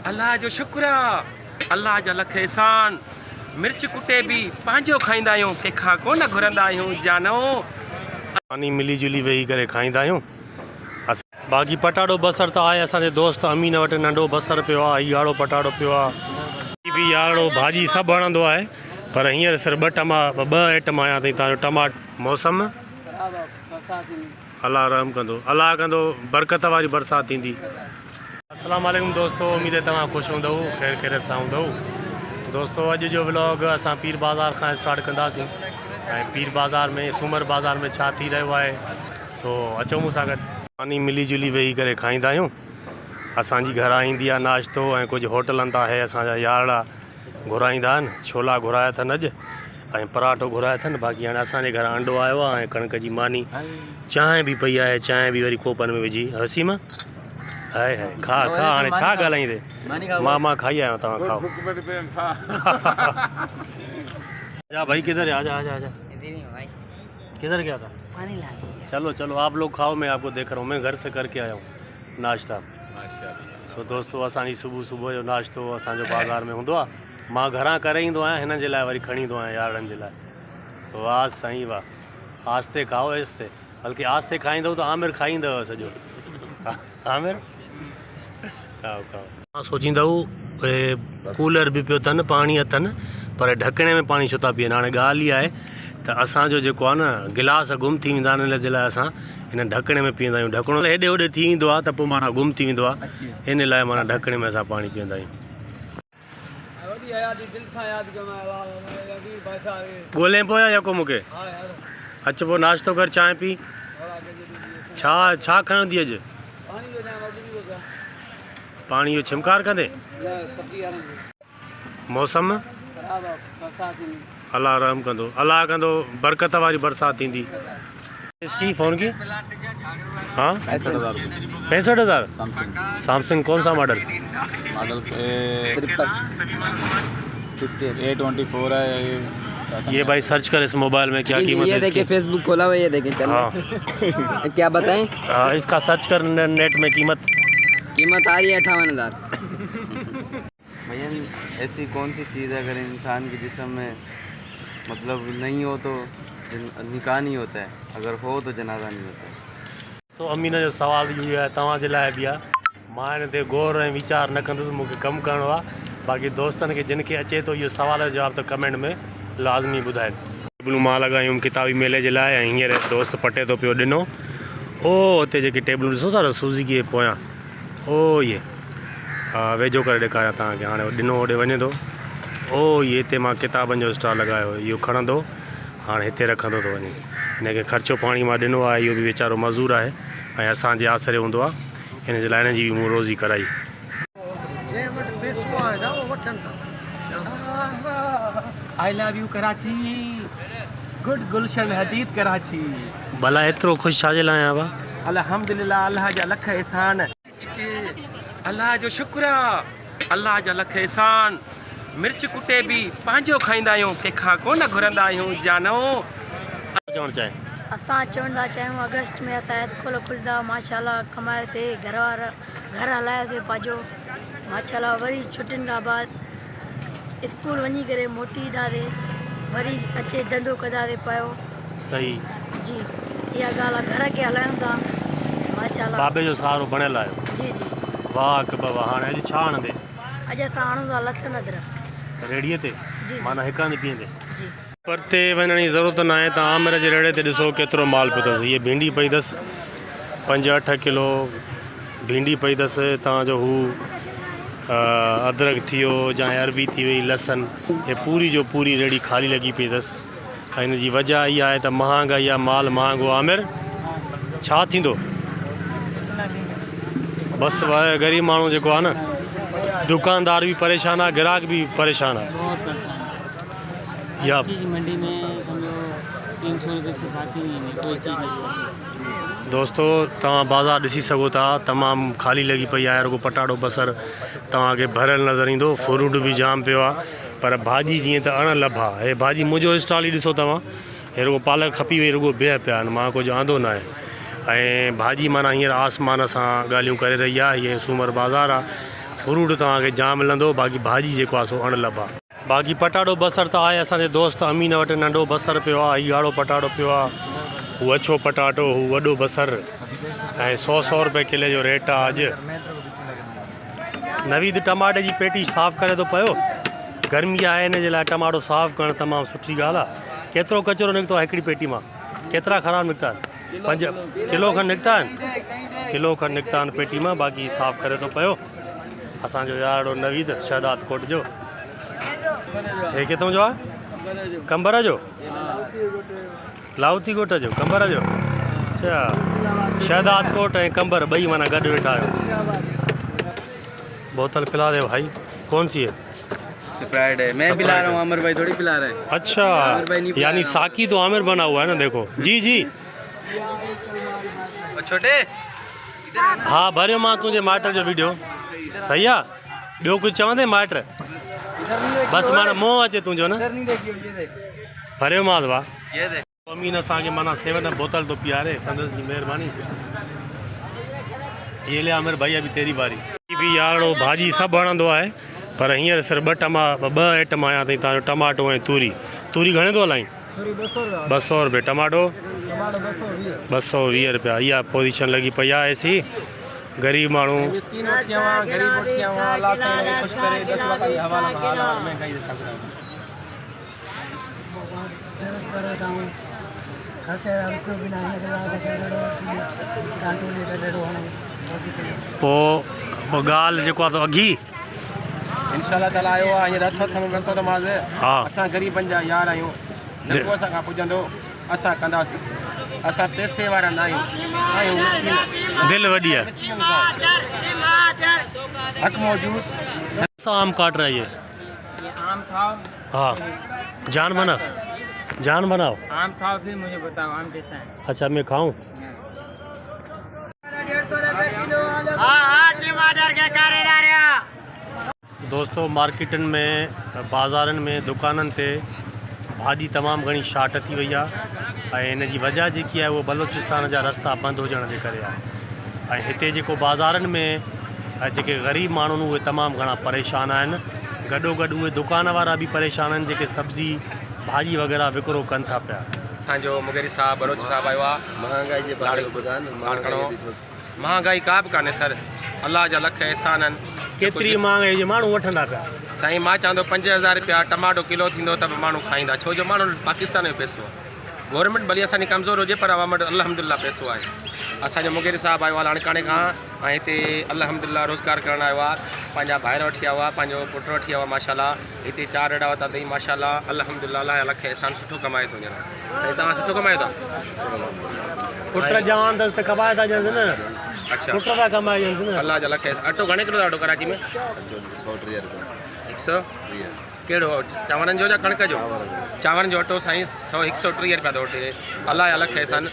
अल्लाह जो शुक्र आहे, अल्लाह जा लख एहसान। मिर्च कुटे भी पंहिंजो खाईंदा आहियूं, कंहिंखां कोन घुरंदा आहियूं जानो। पानी मिली जुली वेही करे खाईंदा आहियूं। बाक़ी पटाटो बसर त आहे असांजे दोस्त अमीन वटि नंढो बसर पियो आहे, हीउ आड़ो पटाटो पियो आहे, बि आड़ो भाॼी सभु वणंदो आहे। पर हींअर सिर्फ़ु ॿ आइटम आया अथई तव्हांजो टमाटो। मौसम अल्लाह रहम कंदो, अल्लाह कंदो बरकत वारी बरसाति थींदी। अस्सलाम वालेकुम दोस्तों, उम्मीद है तव्हां ख़ुशि हूंदव, ख़ैर ख़ैरियत सां हूंदव। दोस्तों अॼु जो व्लॉग असां पीर बाज़ार खां स्टार्ट कंदासीं ऐं पीर बाज़ार में सूमर बाज़ार में छा थी रहियो आहे सो अचो मूं सां गॾु। पानी मिली जुली वेही करे खाईंदा आहियूं। असांजी घरां ईंदी आहे नाश्तो ऐं कुझु होटलनि तां आहे असांजा यारड़ा घुराईंदा आहिनि। छोला घुराया अथनि अॼु ऐं पराठो घुराया अथनि। बाक़ी हाणे असांजे घरां अंडो आयो आहे ऐं कणिक जी मानी, चांहि बि पई आहे, चांहि बि वरी कोपन में विझी। हसीमा हाय हाय खा खा, हाणे छा ॻाल्हाईंदे, मां खाई आहियां, तव्हां खाओ। जा भाई किधर है, आजा आजा आजा, किधर गया था? पानी लाने। चलो चलो आप लोग खाओ, मैं आपको देख रहा हूँ, मैं घर से करके आया हूँ नाश्ता। सो दोस्तों असांजी सुबुह जो नाश्तो असांजो बाज़ार में हूंदो आहे। मां घरां करे ईंदो आहियां, हिन जे लाइ वरी खणी ईंदो आहियां यारनि जे लाइ। वाह साईं वाह, आस्ते खाओ आस्ते, बल्कि आस्ते खाईंदव त आमिर खाईंदव सॼो। आमिर खाओ खाओ। मां सोचींदव कूलर बि पियो अथनि, पाणी अथनि, पर ढकणे में पाणी छो था पीअनि। हाणे ॻाल्हि इहा आहे त असांजो जेको आहे न गिलास गुम थी वेंदा आहिनि, इन जे लाइ असां हिन ढकणे में पीअंदा आहियूं। ढकणो हेॾे होॾे थी वेंदो आहे त पोइ माना गुम थी वेंदो आहे, इन लाइ माना ढकणे में असां पाणी पीअंदा आहियूं। ॻोल्हे पियो यको मूंखे, अच पोइ नाश्तो कर, चांहि पी। छा खयों थी अॼु? पाणी जो छिमकार कंदे। मौसम अल्लाह रहम कंदो, अल्लाह कंदो बरकत वारी बरसाति थींदी। इसकी फ़ोन की हाँ 65,000। सैमसंग कौन सा मॉडल? A24 है ये भाई सर्च कर इस मोबाइल में क्या कीमत है। ये देखिए फेसबुक खोला हुआ, ये देखिए चल। हाँ क्या बताएं? हाँ इसका सर्च कर नेट में, कीमत आ रही है 58,000। भैया ऐसी कौन सी चीज़ है अगर इंसान के जिस्म में मतलब नहीं हो तो निकाह नहीं होता है, अगर हो तो जनाजा नहीं होता है। तो अमीन जो सवाल इहो आहे, तव्हांजे लाइ बि आहे। मां हिन ते गौर ऐं वीचार न कंदुसि, मूंखे कमु करिणो आहे। बाक़ी दोस्तनि खे जिन खे अचे थो इहो सवाल जो जवाबु त कमेंट में लाज़मी ॿुधाइनि। टेबलूं मां लॻायूं किताबी मेले जे लाइ ऐं हींअर दोस्त पटे थो पियो ॾिनो। ओ हुते जेके टेबलूं ॾिसो था सूज़ी खे पोयां, ओ ये हा वेझो करे ॾेखारियां तव्हांखे। हाणे ॾिनो होॾे वञे थो। ओ ये हिते मां किताबनि जो स्टॉल लॻायो, इहो खणंदो हाणे हिते रखंदो थो वञे। हिनखे ख़र्चो पाणी मां ॾिनो आहे, इहो बि वीचारो मज़दूर आहे ऐं असांजे आसिरे हूंदो आहे, हिन जे लाइ हिन जी बि मूं रोज़ी कराई। I love you Karachi, good Gulshan Hadeed Karachi. भला एतिरो ख़ुशि छाजे लाइ आहियां बा? अल्हम्दुलिल्लाह, अल्लाह जा लख एहसान। अल्लाह जो शुक्र आहे, अल्लाह जा लख एहसान। मिर्च कुटे भी पंहिंजो खाईंदा आहियूं, कंहिंखां कोन घुरंदा आहियूं जानो। चवणु चाहे असां चवंदा चाहियूं अगस्त में असां स्कूल खुलंदा, माशाल्लाह कमाएसीं, घर हलायोसीं पंहिंजो माशाल्लाह। वरी छुटियुनि खां बाद स्कूल वञी करे मोटी ईंदासीं, वरी अचे धंधो कंदासीं पियो। सही जी, इहा ॻाल्हि आहे, घर खे हलायूं था माशाल्लाह। बाबे जो सहारो बणियल आहियो। जी जी वाह कि बाबा। हाणे अॼु छा आणंदे? अॼु असां आणूं था लसन अदरक रेड़ीअ ते, जी माना हिक हंधि पीअंदे। जी। परते वञण जी ज़रूरत न आहे, तव्हां आमिर जे रेड़े ते ॾिसो केतिरो माल पियो अथसि। हीअ भिंडी पई अथसि 5-8 किलो भिंडी पई अथसि। तव्हांजो हू अदरक थी वियो या अरबी थी वई, लसन, हे पूरी जो पूरी रेड़ी ख़ाली लॻी पई अथसि। ऐं हिन जी वजह इहा आहे त महांगाई आहे, माल महांगो। आमिर छा थींदो? बसि ग़रीब माण्हू जेको आहे न, दुकानदार भी परेशान है, ग्राहक भी परेशान है। या मंडी में समझो 300 रुपये से खाती नहीं, कोई चीज़ नहीं। दोस्तों तव्हां बाज़ार ॾिसी सघो था, तमामु ख़ाली लॻी पई आहे। रुगो पटाटो बसर तव्हांखे भरियल नज़र ईंदो, फ्रूट भी जाम पियो आहे, पर भाॼी जीअं त अणलभ आहे। हे भाॼी मुंहिंजो स्टॉल ई ॾिसो तव्हां, हे रुगो पालक खपी वई, रुगो बिह पिया आहिनि, मां कुझु आंदो न आहे। ऐं भाॼी माना हींअर आसमान सां ॻाल्हियूं करे रही आहे। हीअ सूमर बाज़ार आहे, फ्रूट तव्हांखे जाम मिलंदो, बाक़ी भाॼी जेको आहे सो अणलभ आहे। बाक़ी पटाटो बसर त आहे असांजे दोस्त अमीन वटि, नंढो बसर पियो आहे, हीउ ॻाढ़ो पटाटो पियो आहे, हू अछो पटाटो, हू वॾो बसर, ऐं 100 रुपए किले जो रेट आहे अॼु। नवीद टमाटे जी पेटी साफ़ु करे थो पियो, गर्मी आहे हिन जे लाइ टमाटो साफ़ु करणु तमामु सुठी ॻाल्हि आहे। केतिरो कचिरो निकितो आहे हिकिड़ी पेटी मां, केतिरा ख़राबु निकिता आहिनि? 5 किलो खनि निकिता आहिनि, किलो खनि निकिता आहिनि पेटी मां, बाक़ी साफ़ु करे थो पियो असांजो यारो नवीद शहदाद कोट जो। हे किथां जो आहे? कंबर जो, लाहौती कोट जो, कंबर जो। अच्छा, शहदाद कोट ऐं कंबर ॿई माना गॾु वेठा आहियो। बोतल पिला दे भाई, कौन सी है? स्प्राइट है, मैं पिला रहा हूँ, आमिर भाई थोड़ी पिला रहे हैं। अच्छा, यानी साकी तो आमिर बना हुआ है ना, देखो जी जी। छोटे हाँ भरियो मां तुझे माइट जो वीडियो, सही आहे? ॿियो कुझु चवंदे माइट? बसि माना मोह अचे तुंहिंजो न, भरियो माल वाह। अमीन असांखे माना 7 बोतल तो पियारे, संदसि जी महिरबानी। ये ले आमिर भाई, अभी तेरी बारी। भी यारो भाॼी सभु वणंदो आहे, पर हींअर सिर्फ़ु ॿ आइटम आया अथई तव्हांजो, टमाटो ऐं तूरी। तूरी घणे थो हलाई? 200 रुपए। टमाटो 220 रुपया। इहा पोजीशन लॻी पई आहे ऐसी, गरीब माण्हू पोइ ॻाल्हि जेको आहे त अघी इंशाल्लाह ताला आयो आहे, हींअर हथ में वरितो त माज़। हा, असां ग़रीबनि जा यार आहियूं, जेको असां खां पुॼंदो असां कंदासीं। असां पैसे वारा न आहियूं, मिस्किन दिलि वॾी आहे। मिस्किन सां हक़ मौजूद। आम काट रहा है ये आम खाओ। हाँ, जान बनाओ। आम खाओ फिर मुझे बताओ आम कैसा है। अच्छा मैं खाऊं? दोस्तों मार्केटनि में, बाज़ारनि में, दुकाननि ते भाॼी तमामु घणी शार्ट थी वई आहे, ऐं हिन जी वजह जेकी आहे उहो बलोचिस्तान जा रस्ता बंदि हुजण जे करे आहे। ऐं हिते जेको बाज़ारनि में जेके ग़रीब माण्हू आहिनि उहे तमामु घणा परेशान आहिनि, गॾोगॾु उहे दुकान वारा बि परेशान आहिनि जेके सब्ज़ी भाॼी वग़ैरह विकिरो कनि था पिया। असांजो मुगेरी साहब बलोच साहब आयो आहे। महांगाई जे बारे में ॿुधायो। महांगाई का बि कान्हे सर, अलाह जा लख एहसान आहिनि। केतिरी महांगाई जे माण्हू वठंदा पिया? साईं मां चवंदो 5000 रुपया टमाटो किलो थींदो त बि माण्हू खाईंदा, छो जो माण्हू पाकिस्तान में पैसो आहे। गवर्नमेंट भली असांजी कमज़ोर हुजे पर अवाम वटि अल्हम्दुलिल्लाह पैसो आहे। असांजो मुगेरी साहब आयो आहे लाणकाणे खां, ऐं हिते अल्हम्दुलिल्लाह रोज़गार करणु आयो आहे। पंहिंजा भाइर वठी आयो आहे, पंहिंजो पुटु वठी आयो आहे माशाल्लाह। हिते 4 अॾा वरिता अथई माशाल्लाह, अल्हम्दुलिल्लाह अलाह जा लख एहसान, सुठो कमाए थो हींअर। साईं तव्हां सुठो कमायो था? पुट जवान अथसि त कमाए था ॾियनि न। अच्छा, पुट था कमाए ॾियनि न। अल्लाह जा लख एहसान। अटो घणे किलो अटो कराची में? 100 कहिड़ो चांवरनि जो या कणिक जो? चांवरनि जो अटो साईं 130 रुपया थो वठे। अलाह जा लख एहसान।